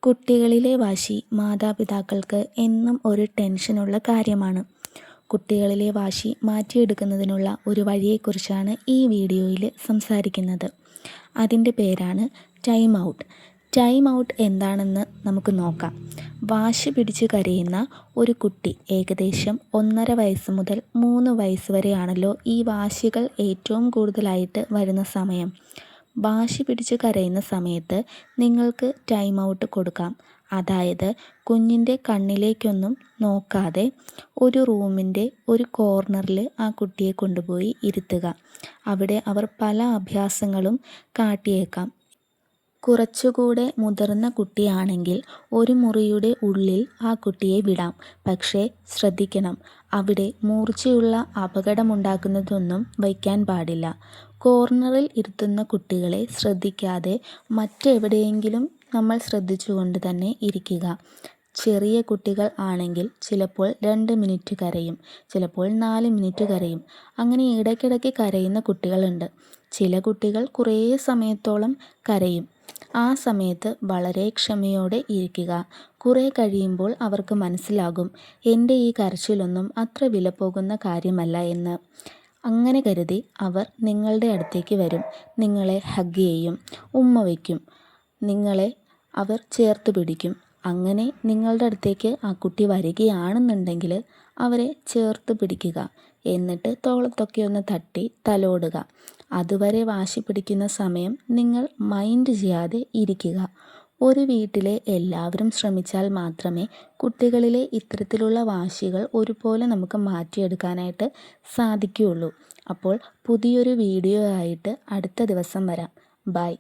കുട്ടികളിലെ വാശി മാതാപിതാക്കൾക്ക് എന്നും ഒരു ടെൻഷനുള്ള കാര്യമാണ്. കുട്ടികളിലെ വാശി മാറ്റിയെടുക്കുന്നതിനുള്ള ഒരു വഴിയെക്കുറിച്ചാണ് ഈ വീഡിയോയിൽ സംസാരിക്കുന്നത്. അതിൻ്റെ പേരാണ് ടൈം ഔട്ട്. ടൈം ഔട്ട് എന്താണെന്ന് നമുക്ക് നോക്കാം. വാശി പിടിച്ച് കരയുന്ന ഒരു കുട്ടി ഏകദേശം 1.5 വയസ്സ് മുതൽ 3 വയസ്സ് വരെയാണല്ലോ ഈ വാശികൾ ഏറ്റവും കൂടുതലായിട്ട് വരുന്ന സമയം. വാശി പിടിച്ച് കരയുന്ന സമയത്ത് നിങ്ങൾക്ക് ടൈം ഔട്ട് കൊടുക്കാം. അതായത് കുഞ്ഞിൻ്റെ കണ്ണിലേക്കൊന്നും നോക്കാതെ ഒരു റൂമിൻ്റെ ഒരു കോർണറിൽ ആ കുട്ടിയെ കൊണ്ടുപോയി ഇരുത്തുക. അവിടെ അവർ പല അഭ്യാസങ്ങളും കാട്ടിയേക്കാം. കുറച്ചുകൂടെ മുതിർന്ന കുട്ടിയാണെങ്കിൽ ഒരു മുറിയുടെ ഉള്ളിൽ ആ കുട്ടിയെ വിടാം. പക്ഷേ ശ്രദ്ധിക്കണം, അവിടെ മൂർച്ചയുള്ള അപകടമുണ്ടാക്കുന്നതൊന്നും വയ്ക്കാൻ പാടില്ല. കോർണറിൽ ഇരുത്തുന്ന കുട്ടികളെ ശ്രദ്ധിക്കാതെ മറ്റെവിടെയെങ്കിലും നമ്മൾ ശ്രദ്ധിച്ചുകൊണ്ട് തന്നെ ഇരിക്കുക. ചെറിയ കുട്ടികൾ ആണെങ്കിൽ ചിലപ്പോൾ 2 മിനിറ്റ് കരയും, ചിലപ്പോൾ 4 മിനിറ്റ് കരയും. അങ്ങനെ ഇടയ്ക്കിടയ്ക്ക് കരയുന്ന കുട്ടികളുണ്ട്. ചില കുട്ടികൾ കുറേ സമയത്തോളം കരയും. ആ സമയത്ത് വളരെ ക്ഷമയോടെ ഇരിക്കുക. കുറേ കഴിയുമ്പോൾ അവർക്ക് മനസ്സിലാകും, എൻ്റെ ഈ കരച്ചിലൊന്നും അത്ര വിലപ്പോകുന്ന കാര്യമല്ല എന്ന്. അങ്ങനെ കരുതി അവർ നിങ്ങളുടെ അടുത്തേക്ക് വരും, നിങ്ങളെ ഹഗ് ചെയ്യും, ഉമ്മ വയ്ക്കും, നിങ്ങളെ അവർ ചേർത്ത് പിടിക്കും. അങ്ങനെ നിങ്ങളുടെ അടുത്തേക്ക് ആ കുട്ടി വരികയാണെന്നുണ്ടെങ്കിൽ അവരെ ചേർത്ത് പിടിക്കുക. എന്നിട്ട് തോളത്തൊക്കെ ഒന്ന് തട്ടി തലോടുക. അതുവരെ വാശി പിടിക്കുന്ന സമയം നിങ്ങൾ മൈൻഡ് ചെയ്യാതെ ഇരിക്കുക. ഒരു വീട്ടിലെ എല്ലാവരും ശ്രമിച്ചാൽ മാത്രമേ കുട്ടികളിലെ ഇത്തരത്തിലുള്ള വാശികൾ ഒരുപോലെ നമുക്ക് മാറ്റിയെടുക്കാനായിട്ട് സാധിക്കുകയുള്ളൂ. അപ്പോൾ പുതിയൊരു വീഡിയോ ആയിട്ട് അടുത്ത ദിവസം വരാം. ബൈ.